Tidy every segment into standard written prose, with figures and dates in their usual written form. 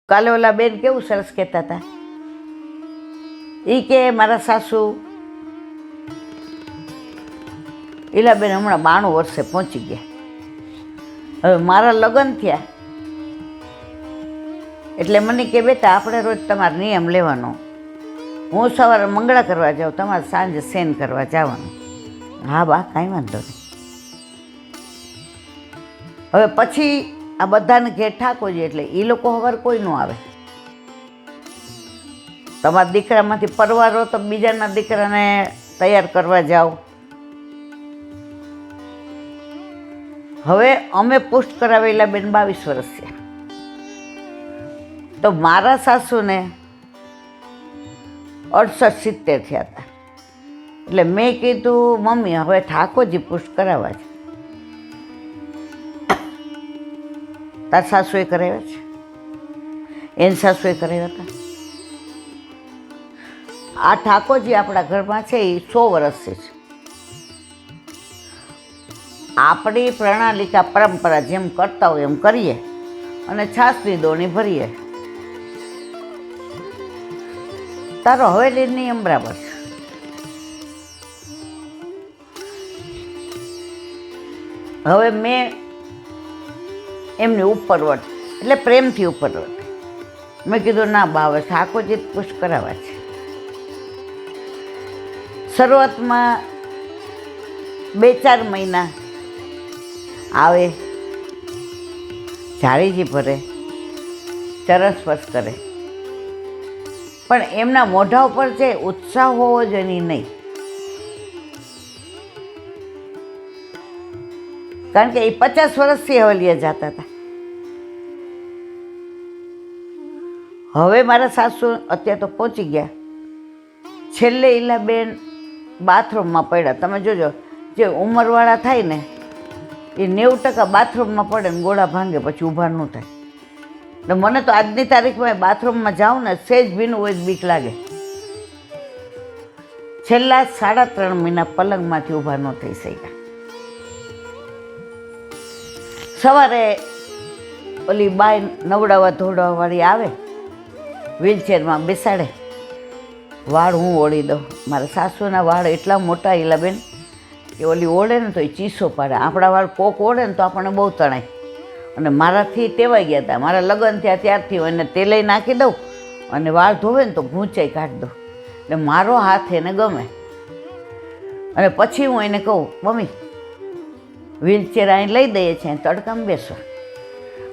કાલે ઓલા બેન કેવું સરસ કહેતા હતા, એ કે મારા સાસુ ઈલાબેન હમણાં 92 વર્ષે પહોંચી ગયા. હવે મારા લગ્ન થયા એટલે મને કે બેટા આપણે રોજ તમારો નિયમ લેવાનો, હું સવારે મંગળા કરવા જાઉં, તમારે સાંજે સેન કરવા જવાનું. હા બા કાંઈ વાંધો નહીં. હવે પછી આ બધાને ઘેર ઠાકોરજી એટલે એ લોકો હવાર કોઈ ન આવે. તમારા દીકરામાંથી પરવારો તો બીજાના દીકરાને તૈયાર કરવા જાઓ. હવે અમે પુષ્ટ કરાવેલા બેન 22 વર્ષ થયા. તો મારા સાસુને 68-70 થયા હતા. એટલે મેં કીધું મમ્મી હવે ઠાકોરજી પુષ્ટ કરાવવા છે. તાર સાસુએ કરાવ્યા છે, એની સાસુએ કરાવ્યા હતા. આ ઠાકોરજી આપણા ઘરમાં છે એ 100 વર્ષથી છે. આપણી પ્રણાલિકા પરંપરા જેમ કરતા હોય એમ કરીએ અને છાસની દોણી ભરીએ. તારો હવેલી નિયમ બરાબર છે. હવે મેં એમની ઉપરવટ એટલે પ્રેમથી ઉપરવટ મેં કીધું ના બા હવે ઠાકોરજી પુષ્ટ કરાવવા છે. શરૂઆતમાં 2-4 મહિના આવે, જાળીજી ભરે, ચરણ સ્પર્શ કરે, પણ એમના મોઢા ઉપર જે ઉત્સાહ હોવો જોઈએ નહીં. કારણ કે એ 50 વર્ષથી હવેલીએ જતા હતા. હવે મારા સાસુ અત્યારે તો પહોંચી ગયા. છેલ્લે ઈલાબેન બાથરૂમમાં પડ્યા. તમે જોજો, જે ઉંમરવાળા થાય ને એ 90% બાથરૂમમાં પડે ને ગોળા ભાંગે, પછી ઊભા ન થાય. એટલે મને તો આજની તારીખમાં બાથરૂમમાં જાઉં ને સહેજ ભીનું હોય બીક લાગે. છેલ્લા 3.5 મહિના પલંગમાંથી ઊભા ન થઈ શક્યા. સવારે ઓલી બાઈ નવડાવવા ધોવડાવવાવાળી આવે, વ્હીલચેરમાં બેસાડે, વાળ હું ઓળી દઉં. મારા સાસુના વાળ એટલા મોટા ઈલાબેન કે ઓલી ઓળે ને તો એ ચીસો પાડે. આપણા વાળ કોક ઓળે ને તો આપણને બહુ તણાય. અને મારાથી ટેવાઈ ગયા હતા. મારા લગ્ન થયા ત્યારથી હું એને તેલે નાખી દઉં અને વાળ ધોવે ને તો ભૂંચાઈ કાઢી દઉં. એટલે મારો હાથ એને ગમે. અને પછી હું એને કહું મમ્મી વ્હીલચેર અહીં લઈ દઈએ છીએ, તડકામાં બેસો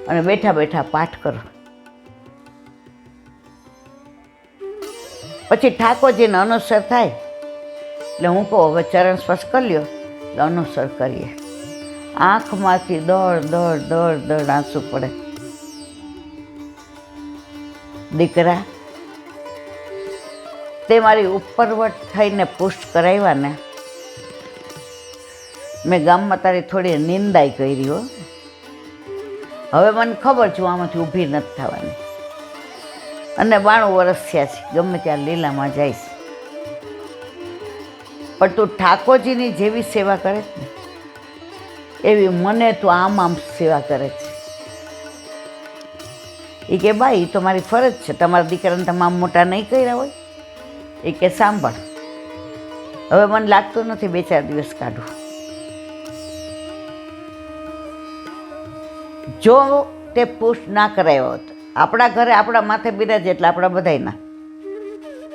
અને બેઠા બેઠા પાઠ કરો. પછી ઠાકોરજીને અનુસર થાય એટલે હું કહું હવે ચરણ સ્પર્શ કરી લ્યો, એટલે અનુસર કરીએ. આંખમાંથી દોડ દોડ દોડ દોડ આંસુ પડે. દીકરા તે મારી ઉપરવટ થઈને પુષ્ટ કરાવ્યા ને, મેં ગામમાં તારી થોડી નિંદાઈ કરી હો. હવે મને ખબર છે આમાંથી ઊભી નથી થવાની. અને 92 વર્ષ થયા છે, ગમે ત્યાં લીલામાં જઈશ. પણ તું ઠાકોરજીની જેવી સેવા કરે છે ને એવી મને તું આમ સેવા કરે છે. એ કે બાઈ તો મારી ફરજ છે, તમારા દીકરાને તમામ મોટા નહીં કર્યા હોય. એ કે સાંભળ, હવે મને લાગતું નથી 2-4 દિવસ કાઢું. જો તે પુષ્ટ ના કરાયો હોત, આપણા ઘરે આપણા માથે બિરાજે એટલે આપણા બધાયના,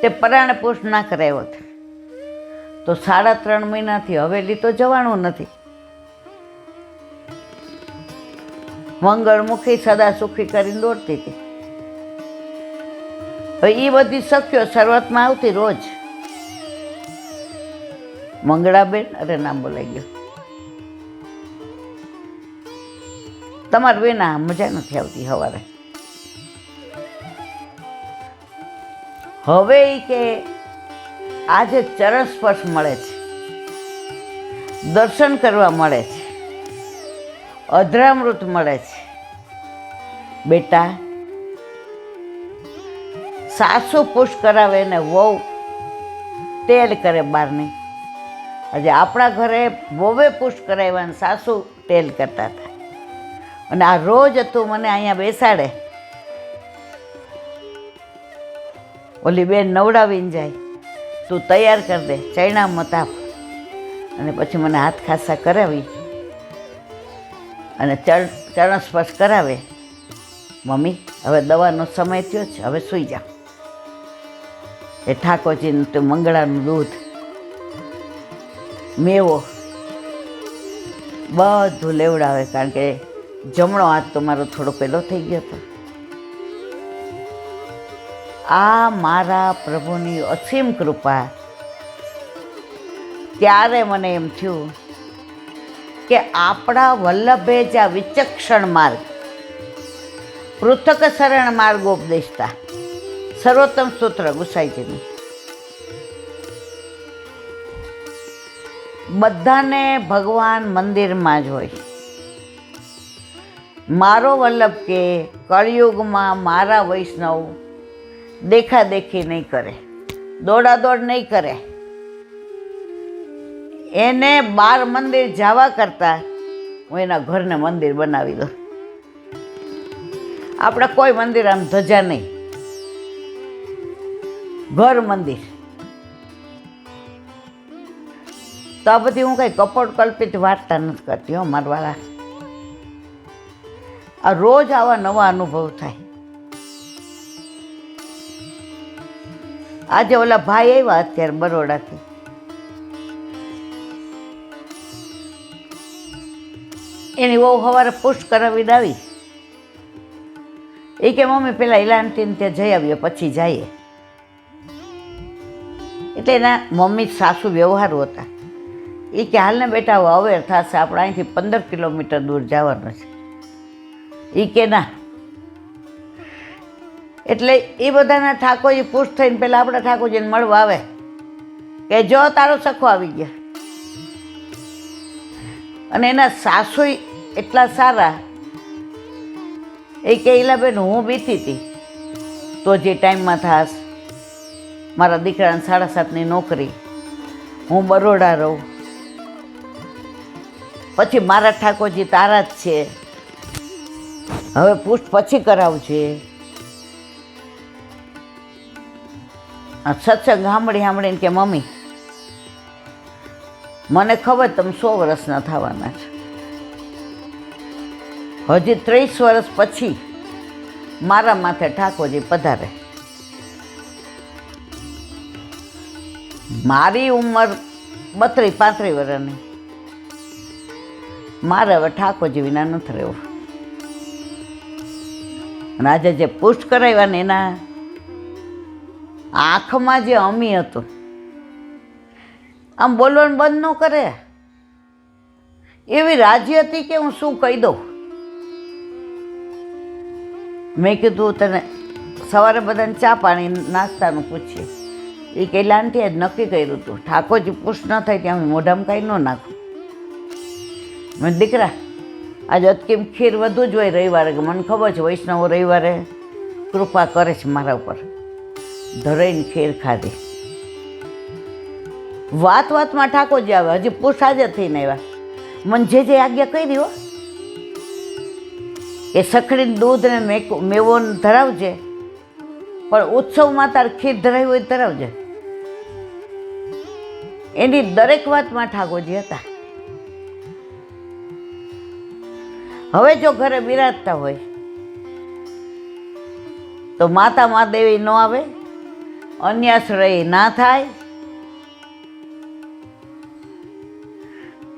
તે પરાણે પુષ્ટ ના કરાયો હોત તો 3.5 મહિનાથી હવેલી તો જવાનું નથી. મંગળમુખી સદા સુખી કરીને દોડતી હતી. હવે એ બધી સખ્યો શરૂઆતમાં આવતી રોજ. મંગળાબેન, અરે નામ બોલાઈ ગયું, તમારે બેના મજા નથી આવતી સવારે. હવે એ કે આજે ચરણ સ્પર્શ મળે છે, દર્શન કરવા મળે છે, અધરામૃત મળે છે, બેટા, સાસુ પુશ કરાવે ને વહુ તેલ કરે બહારની. આજે આપણા ઘરે વહુએ પુશ કરાવ્યા ને સાસુ તેલ કરતા હતા. અને આ રોજ તું મને અહીંયા બેસાડે, ઓલી બેન નવડાવીને જાય, તું તૈયાર કરી દે, ચૈણા મતાપ, અને પછી મને હાથ ખાસા કરાવી અને ચરણ સ્પર્શ કરાવે. મમ્મી હવે દવાનો સમય થયો છે, હવે સૂઈ જાઓ. એ ઠાકોરજીનું તે મંગળાનું દૂધ, મેવો બધું લેવડાવે, કારણ કે જમણો હાથ તો મારો થોડો પેલો થઈ ગયો હતો. આ મારા પ્રભુની અસીમ કૃપા. ત્યારે મને એમ થયું કે આપણા વલ્લભે જ આ વિચક્ષણ માર્ગ, પૃથક શરણ માર્ગ ઉપદેશતા સર્વોત્તમ સૂત્ર ગુસાઈજીનું બધાને ભગવાન મંદિરમાં જ હોય. મારો વલ્લભ કે કળિયુગમાં મારા વૈષ્ણવ દેખાદેખી નહીં કરે, દોડાદોડ નહીં કરે. એને 12 મંદિર જવા કરતાં હું એના ઘરને મંદિર બનાવી દઉં. આપણે કોઈ મંદિર આમ ધજા નહીં, ઘર મંદિર. તો આ બધી હું કંઈ કપોળ કલ્પિત વાર્તા નથી કરતી હો મારવાળા. આ રોજ આવા નવા અનુભવ થાય. આજે ઓલા ભાઈ આવ્યા અત્યારે બરોડાથી, એની બહુ સવારે પુશ કરાવીને આવી. એ કે મમ્મી પેલા ઇલાનતીને ત્યાં જઈ આવીએ પછી જઈએ. એટલે એના મમ્મી સાસુ વ્યવહારુ હતા. એ કે હાલને બેટા અવેર થશે, આપણે અહીંથી 15 કિલોમીટર દૂર જવાનું છે. એ કે ના. એટલે એ બધાના ઠાકોરજી પુશ થઈને પહેલાં આપણા ઠાકોરજીને મળવા આવે કે જો તારો સખો આવી ગયા. અને એના સાસુ એટલા સારા. એ કે ઈલાબેન હું બીતી હતી તો જે ટાઈમમાં થાસ, મારા દીકરાને 7:30ની નોકરી, હું બરોડા રહું, પછી મારા ઠાકોરજી તારા જ છે, હવે પુષ્ટ પછી કરાવજે. આ સત્સંગ સાંભળીને કે મમ્મી મને ખબર તમે 100 વર્ષના થવાના છે, હજી 30 વર્ષ પછી મારા માથે ઠાકોરજી પધારે. મારી ઉંમર 32-35 વર્ષની, મારે હવે ઠાકોરજી વિના નથી રહેવું. અને આજે જે પુષ્ટ કરાવ્યા ને એના આંખમાં જે અમી હતું, આમ બોલવાનું બંધ ન કરે એવી રાજી હતી કે હું શું કહી દઉં. મેં કીધું તને સવારે બધાને ચા પાણી નાસ્તાનું પૂછીએ. એ કે લાંટી આજ નક્કી કર્યું હતું, ઠાકોરજી પુષ્ટ ન થાય ત્યાં મોઢામાં કાંઈ ન નાખું. મેં દીકરા આજે અતકીમ ખીર વધુ જ હોય રવિવારે, કે મને ખબર છે વૈષ્ણવો રવિવારે કૃપા કરે છે મારા ઉપર. ધરાઈને ખીર ખાધી. વાતમાં ઠાકોરજી આવે, હજી પુષ્ટ હાજર થઈને આવ્યા. મને જે આજ્ઞા કરી હો એ સખડીને દૂધ ને મેવો ધરાવજે, પણ ઉત્સવમાં તાર ખીર ધરાવી હોય ધરાવજે. એની દરેક વાતમાં ઠાકોરજી હતા. હવે જો ઘરે બિરાજતા હોય તો માતા મહાદેવી ન આવે, અન્યાશ્રય ના થાય,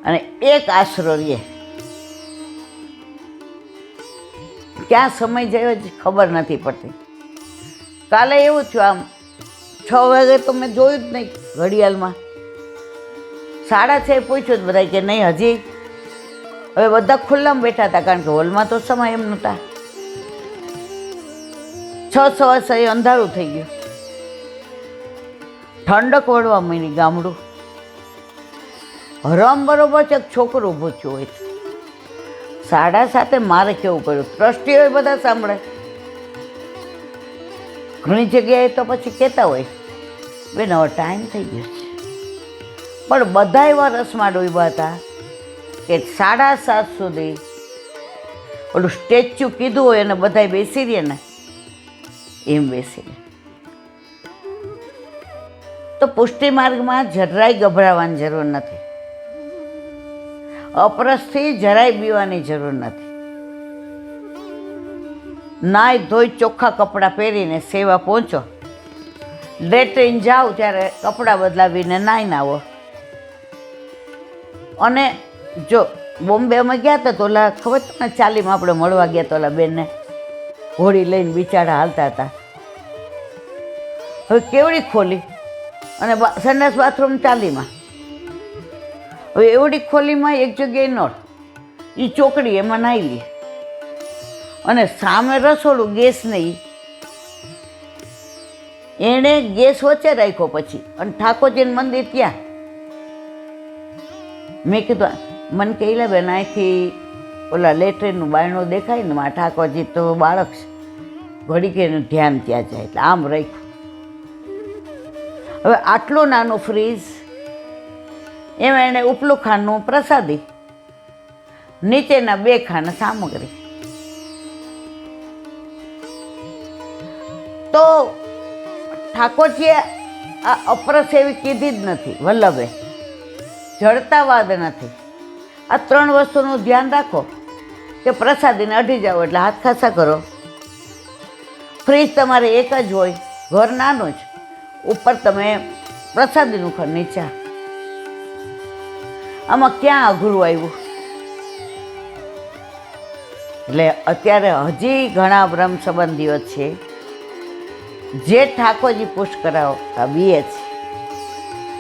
અને એક આશરો રહે. ક્યાં સમય જાય જ ખબર નથી પડતી. કાલે એવું થયું, આમ 6 વાગે તો મેં જોયું જ નહીં ઘડિયાળમાં. 6:30 પૂછ્યું જ બધા કે નહીં હજી. હવે બધા ખુલ્લામાં બેઠા હતા, કારણ કે હોલમાં તો સમય એમ નહોતા. 6:15 અંધારું થઈ ગયું. ઠંડક વળવા માંડી ગામડું. હરામ બરોબર છે, છોકરું ઊભું થયું હોય છે. 7:30 મારે કેવું પડ્યું, ટ્રસ્ટીઓ બધા સાંભળે. ઘણી જગ્યાએ તો પછી કહેતા હોય બેન હવે ટાઈમ થઈ ગયો છે, પણ બધા એવા રસમાં ડૂબ્યા હતા કે 7:30 સુધી ઓલું સ્ટેચ્યુ કીધું હોય અને બધા બેસી રહે ને એમ બેસી રહે. તો પુષ્ટિ માર્ગમાં જરાય ગભરાવાની જરૂર નથી, અપરસથી જરાય બીવાની જરૂર નથી. નાય ધોઈ ચોખ્ખા કપડાં પહેરીને સેવા પહોંચો, લેટ્રિન જાઓ ત્યારે કપડાં બદલાવીને નાઈને આવો. અને જો બોમ્બે અમે ગયા હતા તો ઓલા ખબર છે ને ચાલીમાં આપણે મળવા ગયા તો ઓલા બેનને હોળી લઈને બિચારા હાલતા હતા. હવે કેવડી ખોલી અને સંડાસ બાથરૂમ ચાલીમાં. હવે એવડી ખોલીમાં એક જગ્યાએ નળ, એ ચોકડી એમાં નાહી લે અને સામે રસોડું ગેસ નહીં, એણે ગેસ વચ્ચે રાખ્યો પછી અને ઠાકોરજીનું મંદિર ત્યાં. મેં કીધું મને કહેલા બેન અહીંથી ઓલા લેટ્રિનનું બાયણું દેખાય ને માં ઠાકોરજી તો બાળક છે, ઘડી કે એનું ધ્યાન ત્યાં જાય એટલે આમ રાખ્યું. હવે આટલું નાનું ફ્રીજ, એમાં એણે ઉપલું ખાનું પ્રસાદી, નીચેના 2 ખાના સામગ્રી. તો ઠાકોરજીએ આ અપરસ એવી કીધી જ નથી, વલ્લભે જડતાવાદ નથી. આ 3 વસ્તુનું ધ્યાન રાખો કે પ્રસાદીને અઢી જાઓ એટલે હાથ ખાસા કરો. ફ્રીજ તમારે એક જ હોય, ઘર નાનું જ, ઉપર તમે પ્રસાદીનું ખર નીચા. આમાં ક્યાં અઘરું આવ્યું? એટલે અત્યારે હજી ઘણા બ્રહ્મ સંબંધીઓ છે જે ઠાકોરજી પુષ્ટ કરાવતા બીએ છે.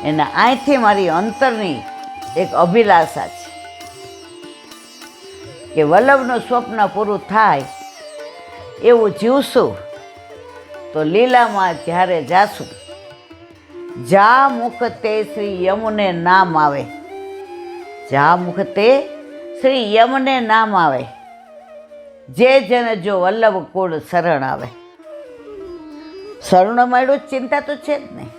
એના અહીંથી મારી અંતરની એક અભિલાષા છે કે વલ્લભનું સ્વપ્ન પૂરું થાય એવું જીવશું તો લીલામાં જ્યારે જાશું, જા મુખ તે શ્રી યમને નામ આવે, જા મુખ તે શ્રી યમને નામ આવે, જે જન જો વલ્લભ કુળ શરણ આવે. શરણ મળ્યું ચિંતા તો છે જ નહીં.